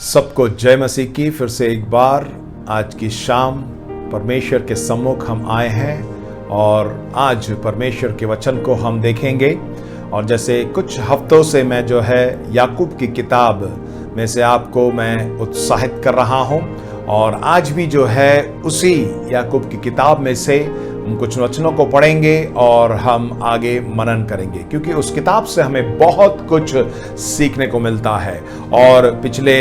सबको जय मसीह की। फिर से एक बार आज की शाम परमेश्वर के सम्मुख हम आए हैं और आज परमेश्वर के वचन को हम देखेंगे। और जैसे कुछ हफ्तों से मैं जो है याकूब की किताब में से आपको मैं उत्साहित कर रहा हूं और आज भी जो है उसी याकूब की किताब में से हम कुछ वचनों को पढ़ेंगे और हम आगे मनन करेंगे, क्योंकि उस किताब से हमें बहुत कुछ सीखने को मिलता है। और पिछले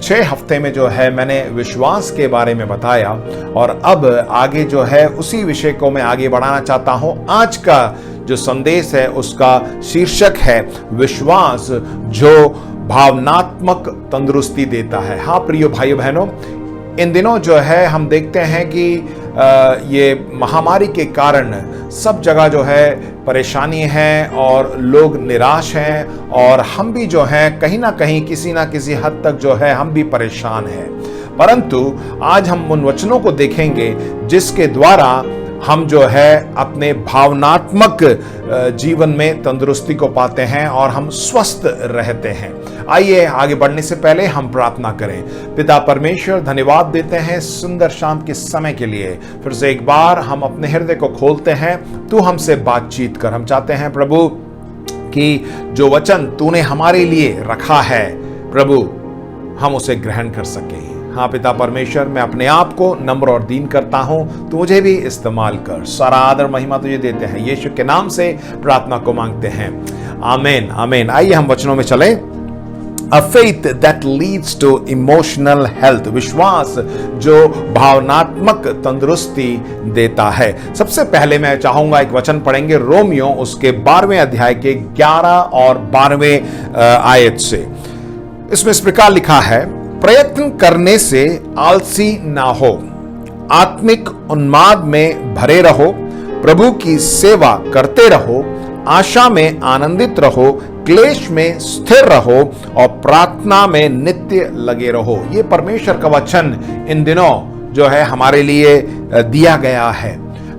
6 हफ्ते में जो है मैंने विश्वास के बारे में बताया और अब आगे जो है उसी विषय को मैं आगे बढ़ाना चाहता हूं। आज का जो संदेश है उसका शीर्षक है विश्वास जो भावनात्मक तंदुरुस्ती देता है। हाँ प्रिय भाइयों बहनों, इन दिनों जो है हम देखते हैं कि ये महामारी के कारण सब जगह जो है परेशानी है और लोग निराश हैं और हम भी जो है कहीं ना कहीं किसी ना किसी हद तक जो है हम भी परेशान हैं। परंतु आज हम उन वचनों को देखेंगे जिसके द्वारा हम जो है अपने भावनात्मक जीवन में तंदुरुस्ती को पाते हैं और हम स्वस्थ रहते हैं। आइए आगे बढ़ने से पहले हम प्रार्थना करें। पिता परमेश्वर, धन्यवाद देते हैं सुंदर शाम के समय के लिए। फिर से एक बार हम अपने हृदय को खोलते हैं, तू हमसे बातचीत कर। हम चाहते हैं प्रभु कि जो वचन तूने हमारे लिए रखा है प्रभु हम उसे ग्रहण कर सकें। हाँ पिता परमेश्वर, मैं अपने आप को नम्र और दीन करता हूं, तू मुझे भी इस्तेमाल कर। सारा आदर महिमा तुझे देते हैं, यीशु के नाम से प्रार्थना को मांगते हैं, आमीन आमीन। आइए हम वचनों में चलें। A faith that leads to emotional health, विश्वास जो भावनात्मक तंदुरुस्ती देता है। सबसे पहले मैं चाहूंगा एक वचन पढ़ेंगे रोमियो उसके 12वें अध्याय के 11 और 12वें आयत से। इसमें इस प्रकार लिखा है, प्रयत्न करने से आलसी ना हो, आत्मिक उन्माद में भरे रहो, प्रभु की सेवा करते रहो, आशा में आनंदित रहो, क्लेश में स्थिर रहो और प्रार्थना में नित्य लगे रहो। ये परमेश्वर का वचन इन दिनों जो है हमारे लिए दिया गया है।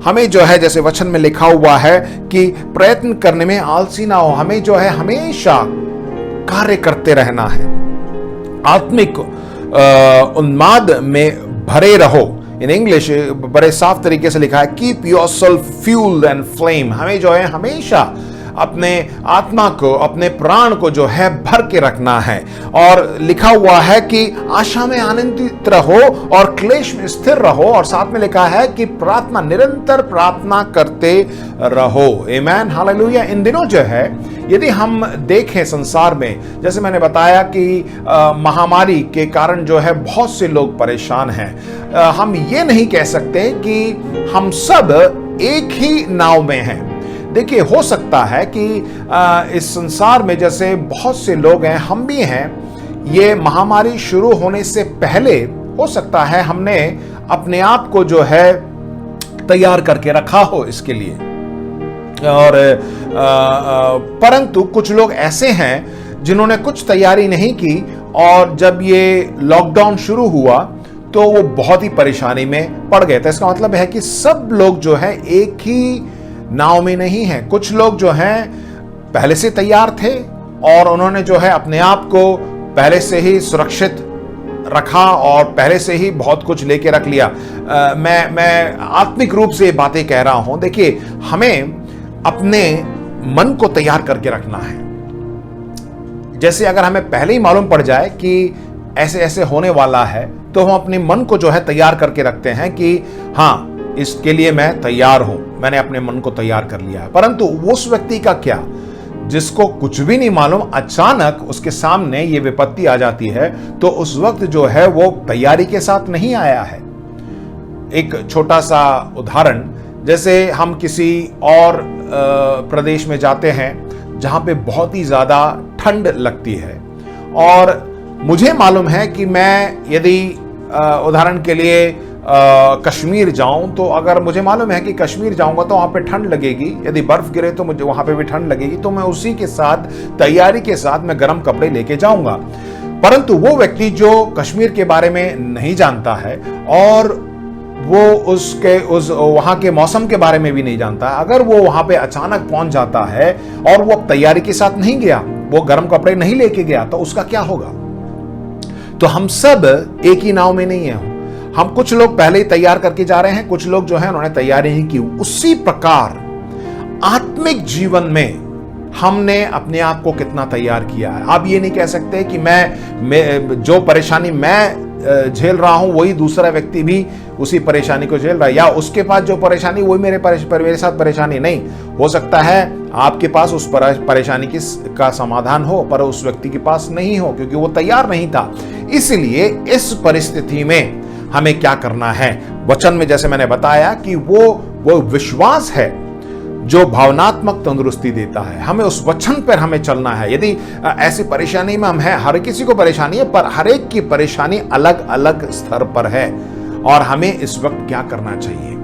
हमें जो है जैसे वचन में लिखा हुआ है कि प्रयत्न करने में आलसी ना हो, हमें जो है हमेशा कार्य करते रहना है, आत्मिक उन्माद में भरे रहो। इन इंग्लिश बड़े साफ तरीके से लिखा है, keep yourself fuelled and flame. हमें जो है हमेशा अपने आत्मा को, अपने प्राण को जो है भर के रखना है। और लिखा हुआ है कि आशा में आनंदित रहो और क्लेश में स्थिर रहो, और साथ में लिखा है कि प्रार्थना, निरंतर प्रार्थना करते रहो। आमीन, हालेलुया। इन दिनों जो है यदि हम देखें संसार में, जैसे मैंने बताया कि महामारी के कारण जो है बहुत से लोग परेशान हैं। हम ये नहीं कह सकते कि हम सब एक ही नाव में हैं। देखिए, हो सकता है कि इस संसार में जैसे बहुत से लोग हैं, हम भी हैं, ये महामारी शुरू होने से पहले हो सकता है हमने अपने आप को जो है तैयार करके रखा हो इसके लिए। और परंतु कुछ लोग ऐसे हैं जिन्होंने कुछ तैयारी नहीं की और जब ये लॉकडाउन शुरू हुआ तो वो बहुत ही परेशानी में पड़ गए। तो इसका मतलब है कि सब लोग जो है एक ही नाव में नहीं है। कुछ लोग जो हैं पहले से तैयार थे और उन्होंने जो है अपने आप को पहले से ही सुरक्षित रखा और पहले से ही बहुत कुछ लेके रख लिया। मैं आत्मिक रूप से बातें कह रहा हूं। देखिए, हमें अपने मन को तैयार करके रखना है। जैसे अगर हमें पहले ही मालूम पड़ जाए कि ऐसे ऐसे होने वाला है तो हम अपने मन को जो है तैयार करके रखते हैं कि हाँ, इसके लिए मैं तैयार हूं, मैंने अपने मन को तैयार कर लिया है। परंतु उस व्यक्ति का क्या जिसको कुछ भी नहीं मालूम, अचानक उसके सामने ये विपत्ति आ जाती है, तो उस वक्त जो है वो तैयारी के साथ नहीं आया है। एक छोटा सा उदाहरण, जैसे हम किसी और प्रदेश में जाते हैं जहां पे बहुत ही ज्यादा ठंड लगती है और मुझे मालूम है कि मैं यदि उदाहरण के लिए कश्मीर जाऊं, तो अगर मुझे मालूम है कि कश्मीर जाऊंगा तो वहां पे ठंड लगेगी, यदि बर्फ गिरे तो मुझे वहां पे भी ठंड लगेगी, तो मैं उसी के साथ तैयारी के साथ मैं गर्म कपड़े लेके जाऊंगा। परंतु वो व्यक्ति जो कश्मीर के बारे में नहीं जानता है और वो उस वहां के मौसम के बारे में भी नहीं जानता, अगर वो वहां पे अचानक पहुंच जाता है और वो तैयारी के साथ नहीं गया, वो गर्म कपड़े नहीं लेके गया, तो उसका क्या होगा? तो हम सब एक ही नाव में नहीं है। हम कुछ लोग पहले ही तैयार करके जा रहे हैं, कुछ लोग जो है उन्होंने तैयारी नहीं की। उसी प्रकार आत्मिक जीवन में हमने अपने आप को कितना तैयार किया है। आप ये नहीं कह सकते कि मैं जो परेशानी मैं झेल रहा हूं वही दूसरा व्यक्ति भी उसी परेशानी को झेल रहा है, या उसके पास जो परेशानी वही मेरे साथ परेशानी। नहीं हो सकता है आपके पास उस परेशानी का समाधान हो पर उस व्यक्ति के पास नहीं हो, क्योंकि वो तैयार नहीं था। इसलिए इस परिस्थिति में हमें क्या करना है? वचन में जैसे मैंने बताया कि वो विश्वास है जो भावनात्मक तंदुरुस्ती देता है। हमें उस वचन पर हमें चलना है। यदि ऐसी परेशानी में हम हैं, हर किसी को परेशानी है, पर हर एक की परेशानी अलग अलग स्तर पर है, और हमें इस वक्त क्या करना चाहिए?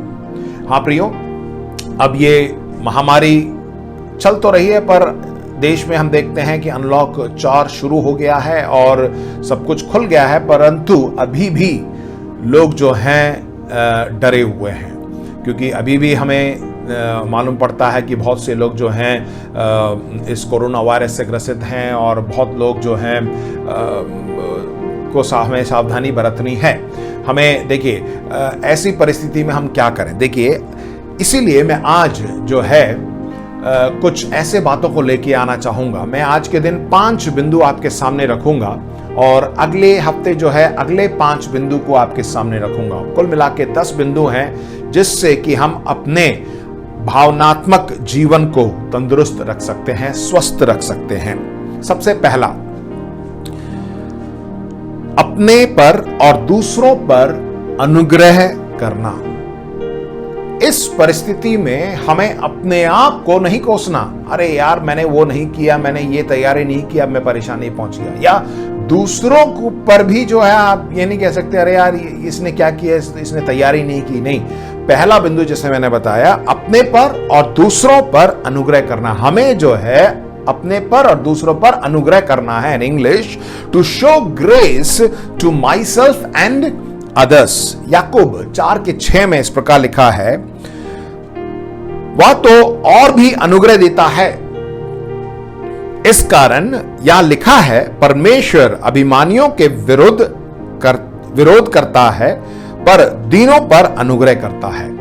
हाँ प्रियो, अब ये महामारी चल तो रही है, पर देश में हम देखते हैं कि अनलॉक 4 शुरू हो गया है और सब कुछ खुल गया है, परंतु अभी भी लोग जो हैं डरे हुए हैं, क्योंकि अभी भी हमें मालूम पड़ता है कि बहुत से लोग जो हैं इस कोरोना वायरस से ग्रसित हैं, और बहुत लोग जो हैं को हमें सावधानी बरतनी है। हमें देखिए ऐसी परिस्थिति में हम क्या करें? देखिए, इसीलिए मैं आज जो है कुछ ऐसे बातों को लेके आना चाहूँगा। मैं आज के दिन 5 बिंदु आपके सामने रखूँगा, और अगले हफ्ते जो है अगले 5 बिंदु को आपके सामने रखूँगा। कुल मिला के 10 बिंदु हैं, जिससे कि हम अपने भावनात्मक जीवन को तंदुरुस्त रख सकते हैं, स्वस्थ रख सकते हैं। सबसे पहला, अपने पर और दूसरों पर अनुग्रह करना। इस परिस्थिति में हमें अपने आप को नहीं कोसना, अरे यार मैंने वो नहीं किया, मैंने ये तैयारी नहीं किया, मैं परेशानी पहुंच गया। या दूसरों पर भी जो है आप ये नहीं कह सकते अरे यार इसने क्या किया, इसने तैयारी नहीं की। नहीं, पहला बिंदु जैसे मैंने बताया, अपने पर और दूसरों पर अनुग्रह करना। हमें जो है अपने पर और दूसरों पर अनुग्रह करना है। In English, to show grace to myself and others. याकूब 4:6 में इस प्रकार लिखा है, वह तो और भी अनुग्रह देता है। इस कारण यह लिखा है, परमेश्वर अभिमानियों के विरोध करता है पर दीनों पर अनुग्रह करता है।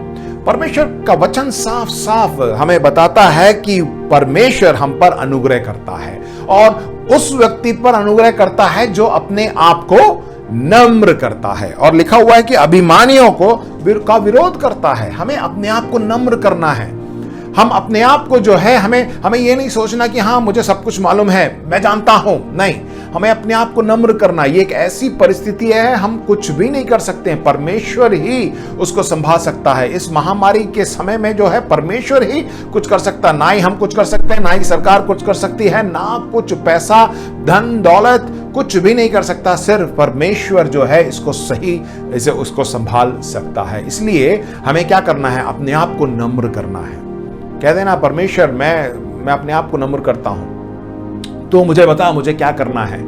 परमेश्वर का वचन साफ साफ हमें बताता है कि परमेश्वर हम पर अनुग्रह करता है, और उस व्यक्ति पर अनुग्रह करता है जो अपने आप को नम्र करता है। और लिखा हुआ है कि अभिमानियों का विरोध करता है। हमें अपने आप को नम्र करना है। हम अपने आप को जो है हमें ये नहीं सोचना कि हाँ मुझे सब कुछ मालूम है, मैं जानता हूं। नहीं, हमें अपने आप को नम्र करना। ये एक ऐसी परिस्थिति है, हम कुछ भी नहीं कर सकते हैं, परमेश्वर ही उसको संभाल सकता है। इस महामारी के समय में जो है परमेश्वर ही कुछ कर सकता है। ना ही हम कुछ कर सकते हैं, ना ही सरकार कुछ कर सकती है, ना कुछ पैसा धन दौलत कुछ भी नहीं कर सकता। सिर्फ परमेश्वर जो है इसको सही इसे उसको संभाल सकता है। इसलिए हमें क्या करना है? अपने आप को नम्र करना है। कह देना, परमेश्वर मैं अपने आप को नम्र करता हूं, तो मुझे बता मुझे क्या करना है।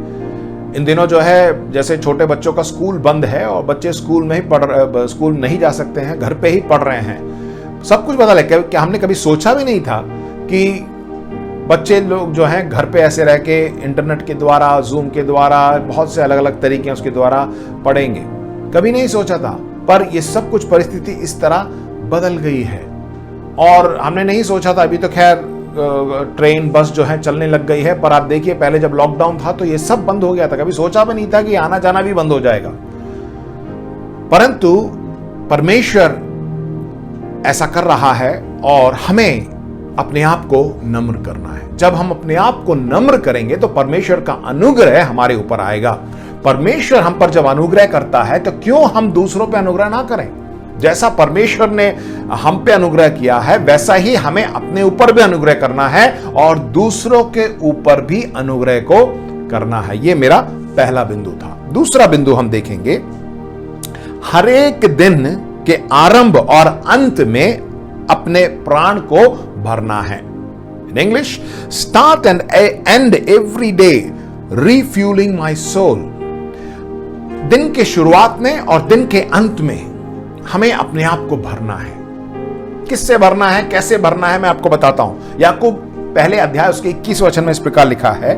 इन दिनों जो है जैसे छोटे बच्चों का स्कूल बंद है और बच्चे स्कूल में ही स्कूल नहीं जा सकते हैं, घर पे ही पढ़ रहे हैं। सब कुछ बदल है। क्या हमने कभी सोचा भी नहीं था कि बच्चे लोग जो हैं घर पे ऐसे रह के इंटरनेट के द्वारा, जूम के द्वारा, बहुत से अलग अलग तरीके उसके द्वारा पढ़ेंगे। कभी नहीं सोचा था, पर ये सब कुछ परिस्थिति इस तरह बदल गई है। और हमने नहीं सोचा था, अभी तो खैर ट्रेन बस जो है चलने लग गई है, पर आप देखिए पहले जब लॉकडाउन था तो ये सब बंद हो गया था। कभी सोचा भी नहीं था कि आना जाना भी बंद हो जाएगा, परंतु परमेश्वर ऐसा कर रहा है और हमें अपने आप को नम्र करना है। जब हम अपने आप को नम्र करेंगे तो परमेश्वर का अनुग्रह हमारे ऊपर आएगा। परमेश्वर हम पर जब अनुग्रह करता है तो क्यों हम दूसरों पे अनुग्रह ना करें? जैसा परमेश्वर ने हम पे अनुग्रह किया है वैसा ही हमें अपने ऊपर भी अनुग्रह करना है और दूसरों के ऊपर भी अनुग्रह को करना है। यह मेरा पहला बिंदु था। दूसरा बिंदु हम देखेंगे, हर एक दिन के आरंभ और अंत में अपने प्राण को भरना है। In English, start and end every day refuelling my soul. दिन के शुरुआत में और दिन के अंत में हमें अपने आप को भरना है। किससे भरना है, कैसे भरना है, मैं आपको बताता हूं। याकूब पहले अध्याय उसके 21 वचन में इस प्रकार लिखा है,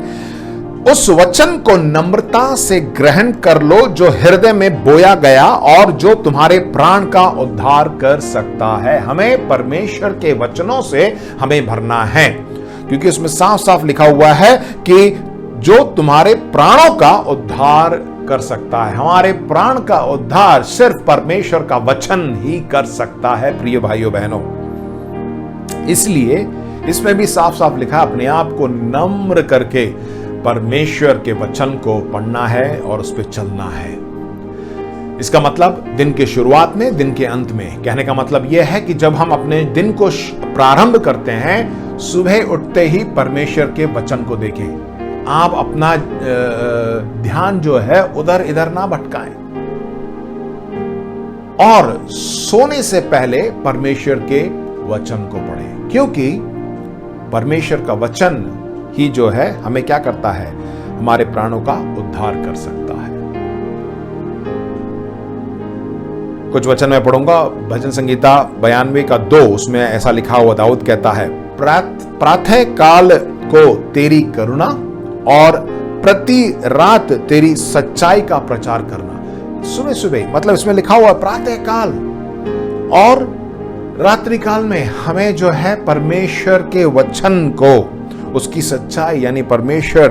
उस वचन को नम्रता से ग्रहण कर लो जो हृदय में बोया गया और जो तुम्हारे प्राण का उद्धार कर सकता है। हमें परमेश्वर के वचनों से हमें भरना है, क्योंकि उसमें साफ साफ लिखा हुआ है कि जो तुम्हारे प्राणों का उद्धार कर सकता है। हमारे प्राण का उद्धार सिर्फ परमेश्वर का वचन ही कर सकता है प्रिय भाइयों बहनों। इसलिए इसमें भी साफ साफ लिखा, अपने आप को नम्र करके परमेश्वर के वचन को पढ़ना है और उस पर चलना है। इसका मतलब दिन के शुरुआत में, दिन के अंत में। कहने का मतलब यह है कि जब हम अपने दिन को प्रारंभ करते हैं, सुबह उठते ही परमेश्वर के वचन को देखें। आप अपना ध्यान जो है उधर इधर ना भटकाएं, और सोने से पहले परमेश्वर के वचन को पढ़ें, क्योंकि परमेश्वर का वचन ही जो है हमें क्या करता है, हमारे प्राणों का उद्धार कर सकता है। कुछ वचन मैं पढ़ूंगा, भजन संगीता 92 का 2, उसमें ऐसा लिखा हुआ, दाऊद कहता है, प्रातः काल को तेरी करुणा और प्रति रात तेरी सच्चाई का प्रचार करना। सुबह सुबह, मतलब इसमें लिखा हुआ प्रातः काल और रात्रि काल में हमें जो है परमेश्वर के वचन को, उसकी सच्चाई यानी परमेश्वर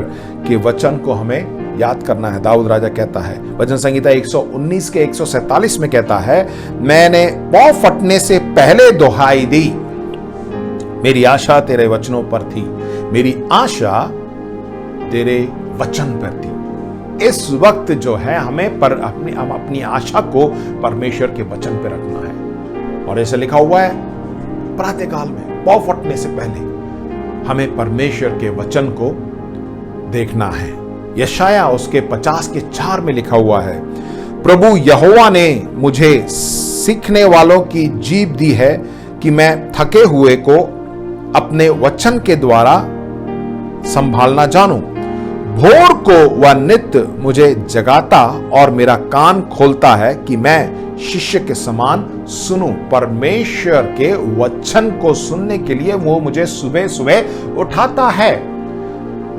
के वचन को हमें याद करना है। दाऊद राजा कहता है, भजन संगीता 119 के 147 में कहता है, मैंने पाँव फटने से पहले दुहाई दी, मेरी आशा तेरे वचनों पर थी, मेरी आशा तेरे वचन पर थी। इस वक्त जो है हमें अपनी आशा को परमेश्वर के वचन पर रखना है। और ऐसे लिखा हुआ है, प्रातः काल में पाँव फटने से पहले हमें परमेश्वर के वचन को देखना है। यशाया उसके 50 के 4 में लिखा हुआ है, प्रभु यहोवा ने मुझे सीखने वालों की जीभ दी है कि मैं थके हुए को अपने वचन के द्वारा संभालना जानूं। भोर को वह नित्य मुझे जगाता और मेरा कान खोलता है कि मैं शिष्य के समान सुनूं। परमेश्वर के वचन को सुनने के लिए वो मुझे सुबह सुबह उठाता है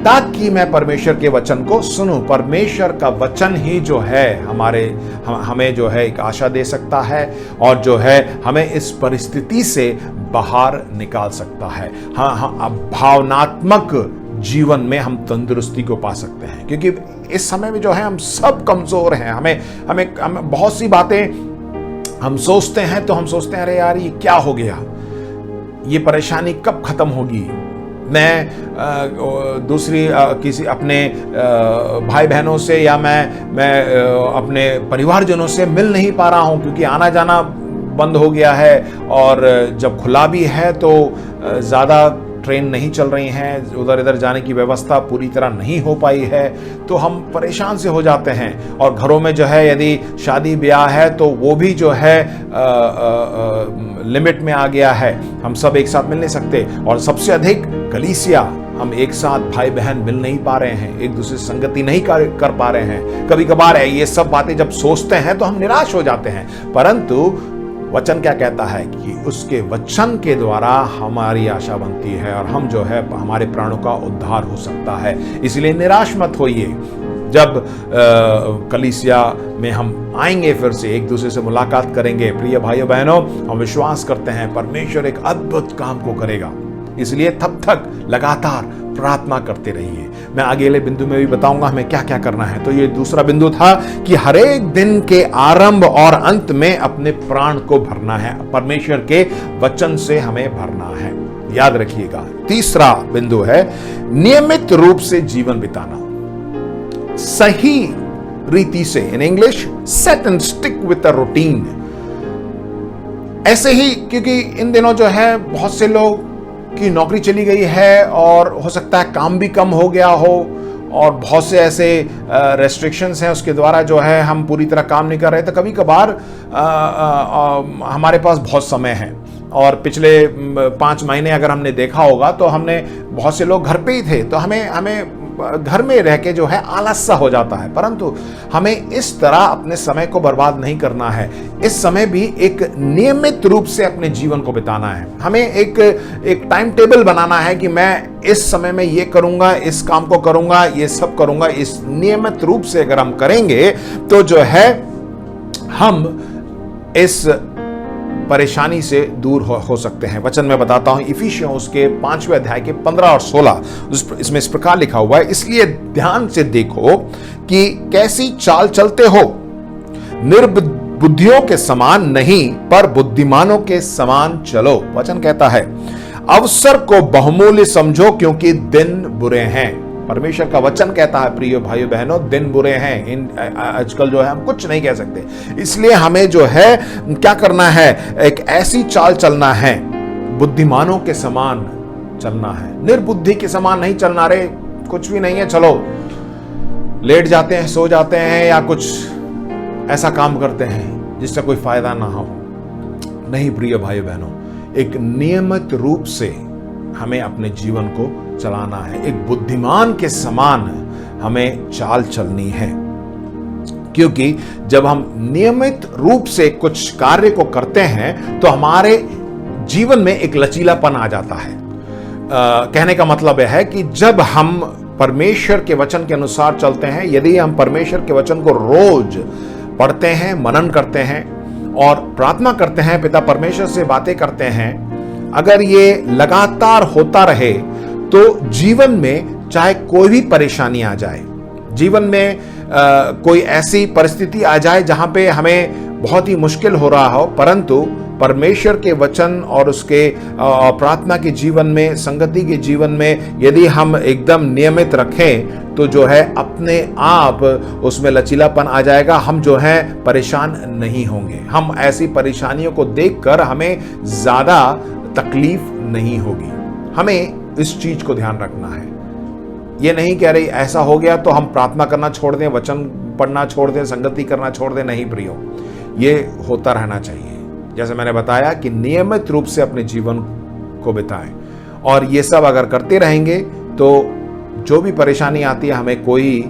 ताकि मैं परमेश्वर के वचन को सुनूं। परमेश्वर का वचन ही जो है हमें जो है एक आशा दे सकता है और जो है हमें इस परिस्थिति से बाहर निकाल सकता है। हाँ, भावनात्मक जीवन में हम तंदुरुस्ती को पा सकते हैं, क्योंकि इस समय में जो है हम सब कमजोर हैं। हमें बहुत सी बातें हम सोचते हैं तो हम सोचते हैं, अरे यार ये क्या हो गया, ये परेशानी कब खत्म होगी, मैं दूसरी किसी अपने भाई बहनों से या मैं अपने परिवारजनों से मिल नहीं पा रहा हूं क्योंकि आना जाना बंद हो गया है, और जब खुला भी है तो ज़्यादा ट्रेन नहीं चल रही हैं, उधर इधर जाने की व्यवस्था पूरी तरह नहीं हो पाई है, तो हम परेशान से हो जाते हैं। और घरों में जो है यदि शादी ब्याह है तो वो भी जो है लिमिट में आ गया है, हम सब एक साथ मिल नहीं सकते। और सबसे अधिक कलीसिया, हम एक साथ भाई बहन मिल नहीं पा रहे हैं, एक दूसरे से संगति नहीं कर पा रहे हैं। कभी कभार है ये सब बातें जब सोचते हैं तो हम निराश हो जाते हैं, परंतु वचन क्या कहता है कि उसके वचन के द्वारा हमारी आशा बनती है और हम जो है हमारे प्राणों का उद्धार हो सकता है। इसलिए निराश मत होइए। जब कलीसिया में हम आएंगे, फिर से एक दूसरे से मुलाकात करेंगे, प्रिय भाइयों बहनों, हम विश्वास करते हैं परमेश्वर एक अद्भुत काम को करेगा। इसलिए तब तक लगातार प्रार्थना करते रहिए। मैं अगले बिंदु में भी बताऊंगा हमें क्या क्या करना है। तो ये दूसरा बिंदु था कि हर एक दिन के आरंभ और अंत में अपने प्राण को भरना है, परमेश्वर के वचन से हमें भरना है। याद रखिएगा। तीसरा बिंदु है नियमित रूप से जीवन बिताना, सही रीति से, in English set and stick with a routine. ऐसे ही, क्योंकि इन दिनों जो है बहुत से लोग की नौकरी चली गई है और हो सकता है काम भी कम हो गया हो, और बहुत से ऐसे रेस्ट्रिक्शंस हैं उसके द्वारा जो है हम पूरी तरह काम नहीं कर रहे। तो कभी कभार हमारे पास बहुत समय है, और पिछले 5 महीने अगर हमने देखा होगा तो हमने बहुत से लोग घर पे ही थे, तो हमें घर में रह के जो है आलस सा हो जाता है। परंतु हमें इस तरह अपने समय को बर्बाद नहीं करना है। इस समय भी एक नियमित रूप से अपने जीवन को बिताना है। हमें एक टाइम टेबल बनाना है कि मैं इस समय में ये करूंगा, इस काम को करूंगा, ये सब करूंगा। इस नियमित रूप से अगर हम करेंगे तो जो है हम इस परेशानी से दूर हो सकते हैं। वचन में बताता हूं, इफिसियों उसके 5वें अध्याय के 15 और 16 इसमें इस प्रकार लिखा हुआ है, इसलिए ध्यान से देखो कि कैसी चाल चलते हो, निर्बुद्धियों के समान नहीं पर बुद्धिमानों के समान चलो। वचन कहता है अवसर को बहुमूल्य समझो क्योंकि दिन बुरे हैं। परमेश्वर का वचन कहता है प्रिय भाइयों बहनों, दिन बुरे हैं। आजकल जो है हम कुछ नहीं कह सकते, इसलिए हमें जो है क्या करना है, एक ऐसी चाल चलना है, बुद्धिमानों के समान चलना है, निर्बुद्धि के समान नहीं चलना। रे कुछ भी नहीं है, चलो लेट जाते हैं, सो जाते हैं या कुछ ऐसा काम करते हैं जिससे कोई फायदा ना हो। नहीं प्रिय भाइयों बहनों, एक नियमित रूप से हमें अपने जीवन को चलाना है। एक बुद्धिमान के समान हमें चाल चलनी है, क्योंकि जब हम नियमित रूप से कुछ कार्य को करते हैं तो हमारे जीवन में एक लचीलापन आ जाता है। कहने का मतलब यह है कि जब हम परमेश्वर के वचन के अनुसार चलते हैं, यदि हम परमेश्वर के वचन को रोज पढ़ते हैं, मनन करते हैं और प्रार्थना करते हैं, पिता परमेश्वर से बातें करते हैं, अगर ये लगातार होता रहे तो जीवन में चाहे कोई भी परेशानी आ जाए, जीवन में कोई ऐसी परिस्थिति आ जाए जहां पे हमें बहुत ही मुश्किल हो रहा हो, परंतु परमेश्वर के वचन और उसके प्रार्थना के जीवन में, संगति के जीवन में यदि हम एकदम नियमित रखें तो जो है अपने आप उसमें लचीलापन आ जाएगा। हम जो है परेशान नहीं होंगे। हम ऐसी परेशानियों को देखकर हमें ज्यादा तकलीफ नहीं होगी। हमें इस चीज को ध्यान रखना है। ये नहीं कह रही ऐसा हो गया तो हम प्रार्थना करना छोड़ दें, वचन पढ़ना छोड़ दें, संगति करना छोड़ दें। नहीं प्रियो, ये होता रहना चाहिए। जैसे मैंने बताया कि नियमित रूप से अपने जीवन को बिताएं, और ये सब अगर करते रहेंगे तो जो भी परेशानी आती है हमें कोई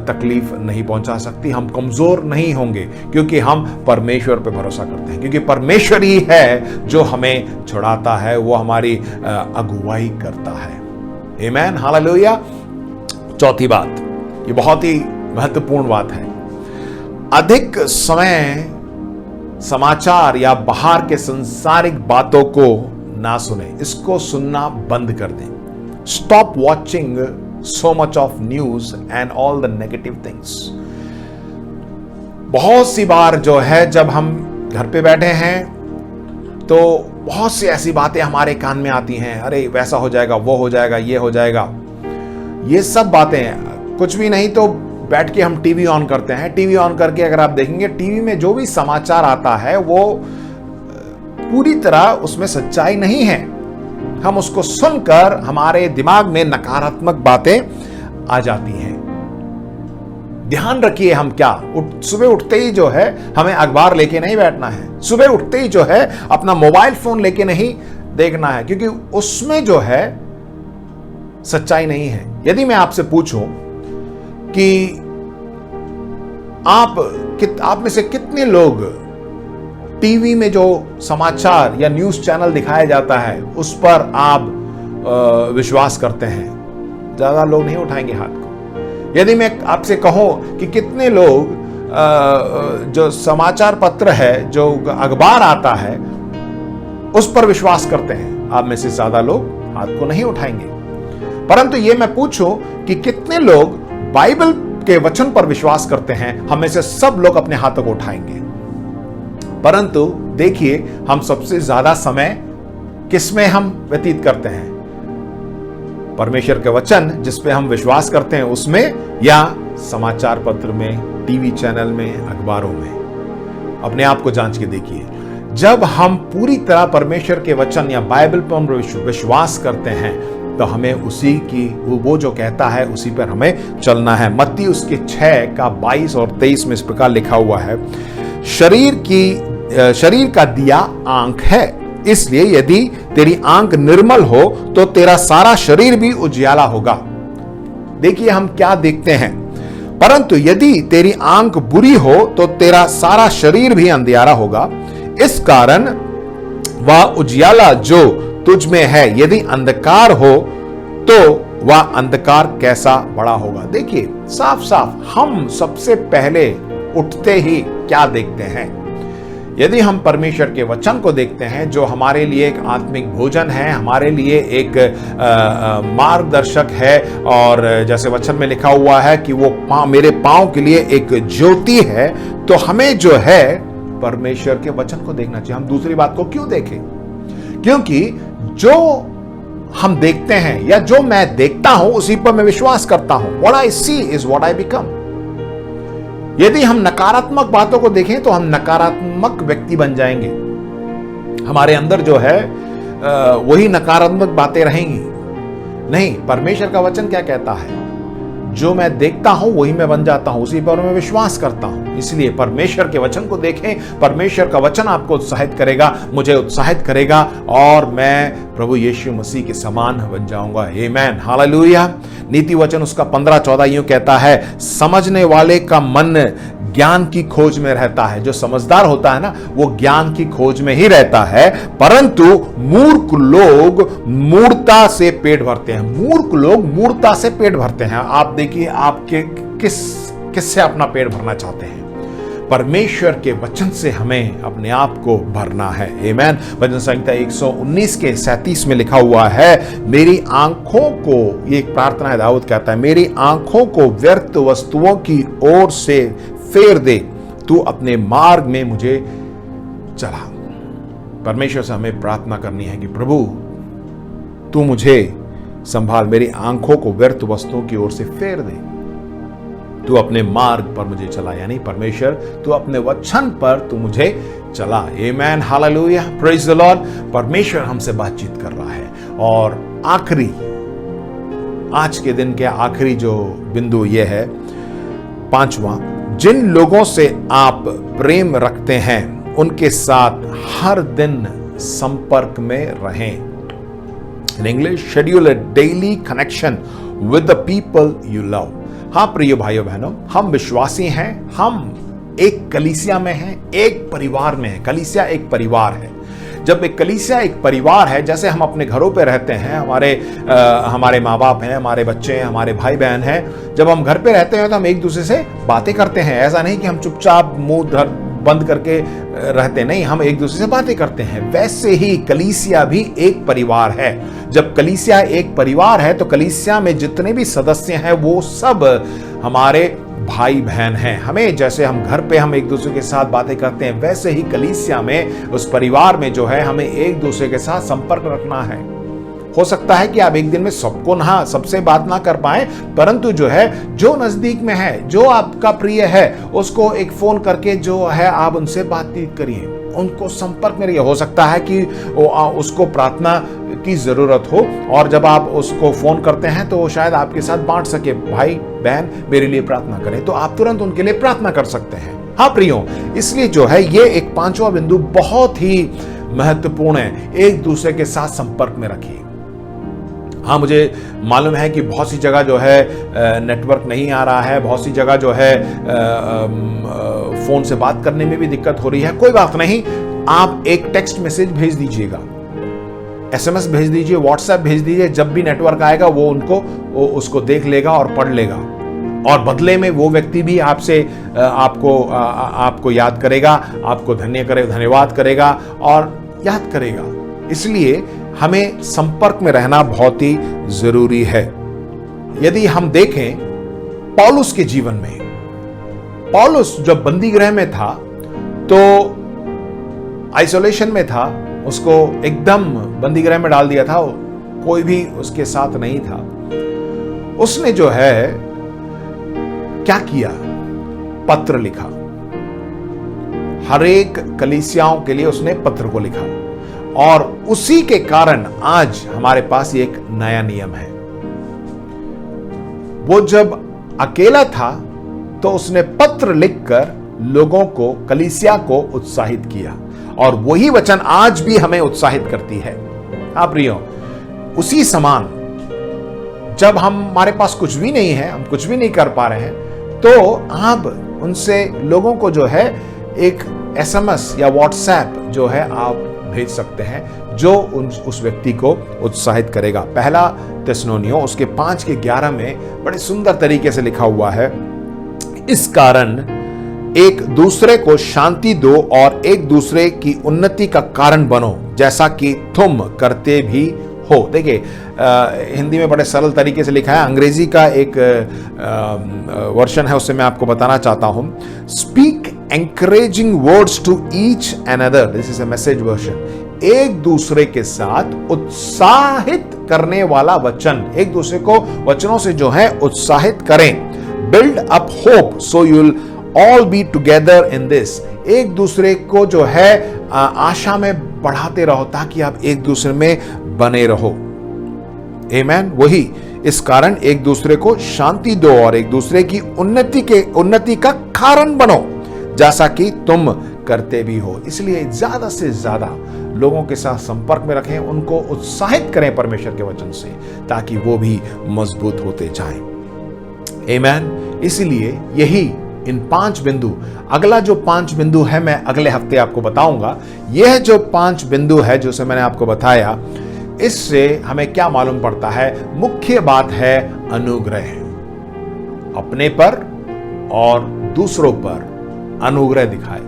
तकलीफ नहीं पहुंचा सकती। हम कमजोर नहीं होंगे क्योंकि हम परमेश्वर पर भरोसा करते हैं, क्योंकि परमेश्वर ही है जो हमें छुड़ाता है, वो हमारी अगुवाई करता है। आमीन, हालेलुया। चौथी बात, ये बहुत ही महत्वपूर्ण बात है, अधिक समय समाचार या बाहर के सांसारिक बातों को ना सुने, इसको सुनना बंद कर दें। Stop watching so much of news and all the negative things। बहुत सी बार जो है जब हम घर पे बैठे हैं तो बहुत सी ऐसी बातें हमारे कान में आती हैं, अरे वैसा हो जाएगा, वो हो जाएगा, ये हो जाएगा। ये सब बातें कुछ भी नहीं तो बैठ के हम टीवी ऑन करते हैं। टीवी ऑन करके अगर आप देखेंगे, टीवी में जो भी समाचार आता है वो पूरी तरह उसमें सच्चाई नहीं है। हम उसको सुनकर हमारे दिमाग में नकारात्मक बातें आ जाती हैं। ध्यान रखिए, हम क्या सुबह उठते ही जो है हमें अखबार लेके नहीं बैठना है, सुबह उठते ही जो है अपना मोबाइल फोन लेके नहीं देखना है, क्योंकि उसमें जो है सच्चाई नहीं है। यदि मैं आपसे पूछूं कि आप में से कितने लोग टीवी में जो समाचार या न्यूज चैनल दिखाया जाता है उस पर आप विश्वास करते हैं? ज्यादा लोग नहीं उठाएंगे हाथ को। यदि मैं आपसे कहूं कि कितने लोग जो समाचार पत्र है, जो अखबार आता है, उस पर विश्वास करते हैं, आप में से ज्यादा लोग हाथ को नहीं उठाएंगे। परंतु ये मैं पूछूं कि कितने लोग बाइबल के वचन पर विश्वास करते हैं, हम में से सब लोग अपने हाथों को उठाएंगे। परंतु देखिए, हम सबसे ज्यादा समय किसमें हम व्यतीत करते हैं? परमेश्वर के वचन जिस पे हम विश्वास करते हैं उसमें, या समाचार पत्र में, टीवी चैनल में, अखबारों में? अपने आप को जांच के देखिए। जब हम पूरी तरह परमेश्वर के वचन या बाइबल पर विश्वास करते हैं तो हमें उसी की वो जो कहता है उसी पर हमें चलना है। मत्ती उसके 6 का 22 और 23 में इस प्रकार लिखा हुआ है, शरीर का दिया आंख है, इसलिए यदि तेरी आंख निर्मल हो तो तेरा सारा शरीर भी उजियाला होगा। देखिए हम क्या देखते हैं, परंतु यदि तेरी आंख बुरी हो तो तेरा सारा शरीर भी अंधियारा होगा। इस कारण वह उजियाला जो तुझ में है यदि अंधकार हो तो वह अंधकार कैसा बड़ा होगा। देखिए साफ साफ हम सबसे पहले उठते ही क्या देखते हैं। यदि हम परमेश्वर के वचन को देखते हैं जो हमारे लिए एक आत्मिक भोजन है, हमारे लिए एक मार्गदर्शक है, और जैसे वचन में लिखा हुआ है कि वो मेरे पांव के लिए एक ज्योति है, तो हमें जो है परमेश्वर के वचन को देखना चाहिए। हम दूसरी बात को क्यों देखें? क्योंकि जो हम देखते हैं या जो मैं देखता हूं उसी पर मैं विश्वास करता हूं। What I see is what I become। यदि हम नकारात्मक बातों को देखें तो हम नकारात्मक व्यक्ति बन जाएंगे। हमारे अंदर जो है वही नकारात्मक बातें रहेंगी। नहीं, परमेश्वर का वचन क्या कहता है? जो मैं देखता हूं वही मैं बन जाता हूं, उसी पर मैं विश्वास करता हूं। इसलिए परमेश्वर के वचन को देखें। परमेश्वर का वचन आपको उत्साहित करेगा, मुझे उत्साहित करेगा, और मैं प्रभु यीशु मसीह के समान बन जाऊंगा। आमेन, हालेलुया। नीति वचन उसका 15-14 यूं कहता है, समझने वाले का मन ज्ञान की खोज में रहता है। जो समझदार होता है ना, वो ज्ञान की खोज में ही रहता है, परंतु मूर्ख लोग मूर्खता से पेट भरते हैं। मूर्ख लोग मूर्खता से पेट भरते हैं। आप देखिए आपके किससे अपना पेट भरना चाहते हैं? परमेश्वर के वचन से हमें अपने आप को भरना है। आमेन। भजन संहिता 119 के 37 में लिखा हुआ है, मेरी आंखों को, ये एक प्रार्थना है, दाऊद कहता है, मेरी आंखों को व्यर्थ वस्तुओं की ओर से फेर दे, तू अपने मार्ग में मुझे चला। परमेश्वर से हमें प्रार्थना करनी है कि प्रभु तू मुझे संभाल, मेरी आंखों को व्यर्थ वस्तुओं की ओर से फेर दे, तू अपने मार्ग पर मुझे चला। यानी परमेश्वर तू अपने वचन पर तू मुझे चला। आमेन, हालेलुया, प्रेज द लॉर्ड। परमेश्वर हमसे बातचीत कर रहा है। और आखिरी, आज के दिन के आखिरी जो बिंदु ये है, 5वां, जिन लोगों से आप प्रेम रखते हैं उनके साथ हर दिन संपर्क में रहें। In English, schedule a daily connection with the people you love. हाँ प्रिय भाइयों बहनों, हम विश्वासी हैं, हम एक कलीसिया में हैं, एक परिवार में हैं। कलीसिया एक परिवार है। जब एक कलीसिया एक परिवार है, जैसे हम अपने घरों पे रहते हैं, हमारे माँ बाप हैं, हमारे बच्चे हैं, हमारे भाई बहन हैं, जब हम घर पे रहते हैं तो हम एक दूसरे से बातें करते हैं। ऐसा नहीं कि हम चुपचाप मुंह बंद करके रहते, नहीं, हम एक दूसरे से बातें करते हैं। वैसे ही कलीसिया भी एक परिवार है। जब कलीसिया एक परिवार है तो कलीसिया में जितने भी सदस्य हैं वो सब हमारे भाई बहन हैं। हमें, जैसे हम घर पे हम एक दूसरे के साथ बातें करते हैं, वैसे ही कलीसिया में, उस परिवार में जो है, हमें एक दूसरे के साथ संपर्क रखना है। हो सकता है कि आप एक दिन में सबसे बात ना कर पाए, परंतु जो है, जो नजदीक में है, जो आपका प्रिय है, उसको एक फोन करके जो है आप उनसे बातचीत करिए, उनको संपर्क में रहिए। हो सकता है कि उसको प्रार्थना की जरूरत हो, और जब आप उसको फोन करते हैं तो वो शायद आपके साथ बांट सके, भाई बहन मेरे लिए प्रार्थना करें, तो आप तुरंत उनके लिए प्रार्थना कर सकते हैं। हाँ प्रियो, इसलिए जो है ये एक 5वां बिंदु बहुत ही महत्वपूर्ण है, एक दूसरे के साथ संपर्क में रखिए। हाँ, मुझे मालूम है कि बहुत सी जगह जो है नेटवर्क नहीं आ रहा है, बहुत सी जगह जो है फोन से बात करने में भी दिक्कत हो रही है। कोई बात नहीं, आप एक टेक्स्ट मैसेज भेज दीजिएगा, SMS भेज दीजिए, व्हाट्सएप भेज दीजिए। जब भी नेटवर्क आएगा वो उसको देख लेगा और पढ़ लेगा, और बदले में वो व्यक्ति भी आपको याद करेगा, आपको धन्यवाद करेगा और याद करेगा। इसलिए हमें संपर्क में रहना बहुत ही जरूरी है। यदि हम देखें पौलुस के जीवन में, पौलुस जब बंदी गृह में था तो आइसोलेशन में था, उसको एकदम बंदी गृह में डाल दिया था, कोई भी उसके साथ नहीं था। उसने जो है क्या किया? पत्र लिखा, हर एक कलीसियाओं के लिए उसने पत्र को लिखा, और उसी के कारण आज हमारे पास एक नया नियम है। वो जब अकेला था तो उसने पत्र लिखकर लोगों को, कलीसिया को उत्साहित किया, और वही वचन आज भी हमें उत्साहित करती है। हाँ प्रियो, उसी समान जब हमारे पास कुछ भी नहीं है, हम कुछ भी नहीं कर पा रहे हैं, तो आप उनसे लोगों को जो है एक SMS या WhatsApp जो है आप भेज सकते हैं, जो उस व्यक्ति को उत्साहित करेगा। पहला थिस्सलुनीयों उसके 5:11 में बड़े सुंदर तरीके से लिखा हुआ है, इस कारण एक दूसरे को शांति दो और एक दूसरे की उन्नति का कारण बनो, जैसा कि तुम करते भी हो। देखिए हिंदी में बड़े सरल तरीके से लिखा है, अंग्रेजी का एक वर्जन है, उससे मैं आपको बताना चाहता हूं। Speak encouraging words to each and other, this is a message version. एक दूसरे के साथ उत्साहित करने वाला वचन, एक दूसरे को वचनों से जो है उत्साहित करें। Build up hope so you will all be together in this, एक दूसरे को जो है आशा में बढ़ाते रहो ताकि आप एक दूसरे में बने रहो। आमीन। वही, इस कारण एक दूसरे को शांति दो और एक दूसरे की उन्नति का कारण बनो, जैसा कि तुम करते भी हो। इसलिए ज्यादा से ज्यादा लोगों के साथ संपर्क में रखें, उनको उत्साहित करें परमेश्वर के वचन से, ताकि वो भी मजबूत होते जाएं। आमीन। इसलिए यही इन 5 बिंदु, अगला जो 5 बिंदु है मैं अगले हफ्ते आपको बताऊंगा। यह जो 5 बिंदु है जो से मैंने आपको बताया, इससे हमें क्या मालूम पड़ता है? मुख्य बात है अनुग्रह, अपने पर और दूसरों पर अनुग्रह दिखाए।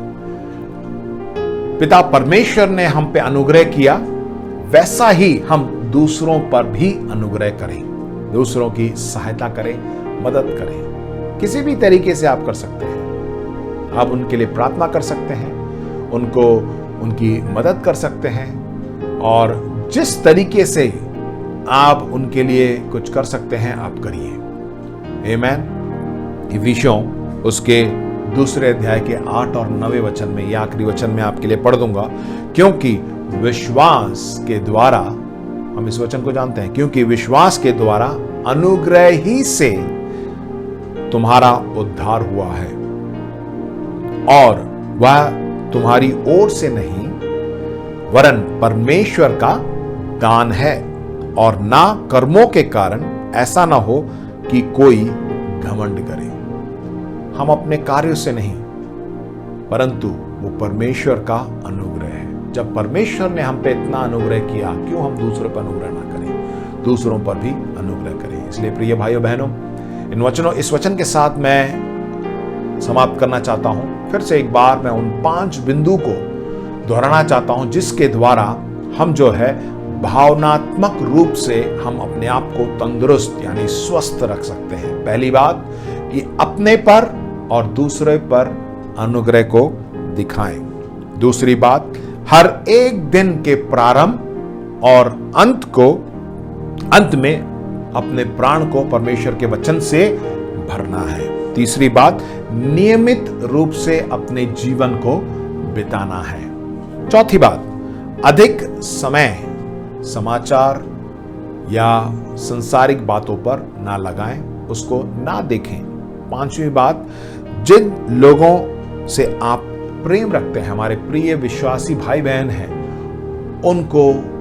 पिता परमेश्वर ने हम पे अनुग्रह किया, वैसा ही हम दूसरों पर भी अनुग्रह करें, दूसरों की सहायता करें, मदद करें। किसी भी तरीके से आप कर सकते हैं। आप उनके लिए प्रार्थना कर सकते हैं, उनको उनकी मदद कर सकते हैं, और जिस तरीके से आप उनके लिए कुछ कर सकते हैं आप करिए। आमीन। इफिसियों उसके 2 अध्याय के 8 और 9 वचन में, यह आखिरी वचन में आपके लिए पढ़ दूंगा, क्योंकि विश्वास के द्वारा, हम इस वचन को जानते हैं, क्योंकि विश्वास के द्वारा अनुग्रह ही से तुम्हारा उद्धार हुआ है, और वह तुम्हारी ओर से नहीं वरन परमेश्वर का दान है, और ना कर्मों के कारण, ऐसा ना हो कि कोई घमंड करे। हम अपने कार्यों से नहीं, परंतु वो परमेश्वर का अनुग्रह है। जब परमेश्वर ने हम पे इतना अनुग्रह किया, क्यों हम दूसरों पर अनुग्रह ना करें, दूसरों पर भी अनुग्रह करें। इसलिए प्रिय भाइयों बहनों, इस वचन के साथ मैं समाप्त करना चाहता हूं। फिर से एक बार मैं उन 5 बिंदु को दोहराना चाहता हूं, जिसके द्वारा हम जो है भावनात्मक रूप से हम अपने आप को तंदुरुस्त यानी स्वस्थ रख सकते हैं। पहली बात कि अपने पर और दूसरे पर अनुग्रह को दिखाएं। दूसरी बात, हर एक दिन के प्रारंभ और अंत में अपने प्राण को परमेश्वर के वचन से भरना है। तीसरी बात, नियमित रूप से अपने जीवन को बिताना है। चौथी बात, अधिक समय समाचार या संसारिक बातों पर ना लगाएं, उसको ना देखें। पांचवी बात, जिन लोगों से आप प्रेम रखते हैं, हमारे प्रिय विश्वासी भाई बहन हैं,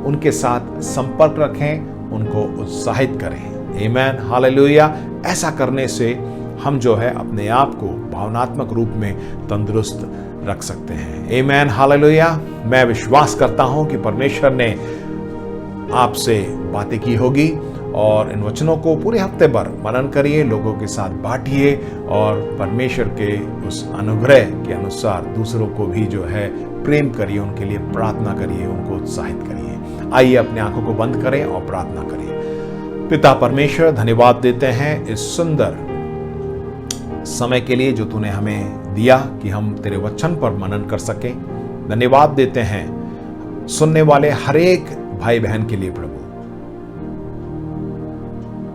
उनके साथ संपर्क रखें, उनको उत्साहित करें। आमीन, हालेलुया। ऐसा करने से हम जो है अपने आप को भावनात्मक रूप में तंदुरुस्त रख सकते हैं। आमीन, हालेलुया। मैं विश्वास करता हूं कि परमेश्वर ने आपसे बातें की होगी, और इन वचनों को पूरे हफ्ते भर मनन करिए, लोगों के साथ बांटिए, और परमेश्वर के उस अनुग्रह के अनुसार दूसरों को भी जो है प्रेम करिए, उनके लिए प्रार्थना करिए, उनको उत्साहित करिए। आइए अपनी आंखों को बंद करें और प्रार्थना करें। पिता परमेश्वर, धन्यवाद देते हैं इस सुंदर समय के लिए जो तूने हमें दिया कि हम तेरे वचन पर मनन कर सकें। धन्यवाद देते हैं सुनने वाले हर एक भाई बहन के लिए प्रभु,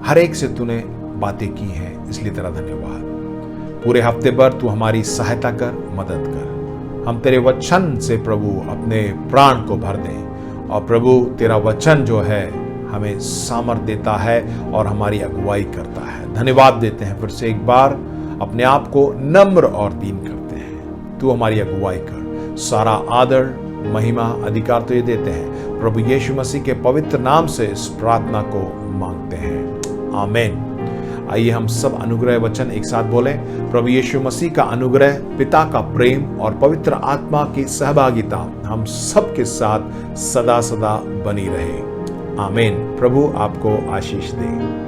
हर एक से तूने बातें की हैं, इसलिए तेरा धन्यवाद। पूरे हफ्ते भर तू हमारी सहायता कर, मदद कर। हम तेरे वचन से प्रभु अपने प्राण को भर दें, और प्रभु तेरा वचन जो है हमें सामर्थ देता है और हमारी अगुवाई करता है। धन्यवाद देते हैं। फिर से एक बार अपने आप को नम्र और दीन करते हैं। तू हमारी अगुवाई कर। सारा आदर, महिमा, अधिकार तुझे देते हैं। प्रभु यीशु मसीह के पवित्र नाम से इस प्रार्थना को मांगते हैं, आमीन। आइए हम सब अनुग्रह वचन एक साथ बोलें। प्रभु यीशु मसीह का अनुग्रह, पिता का प्रेम और पवित्र आत्मा की सहभागिता हम सब के साथ सदा सदा बनी रहे। आमीन। प्रभु आपको आशीष दे।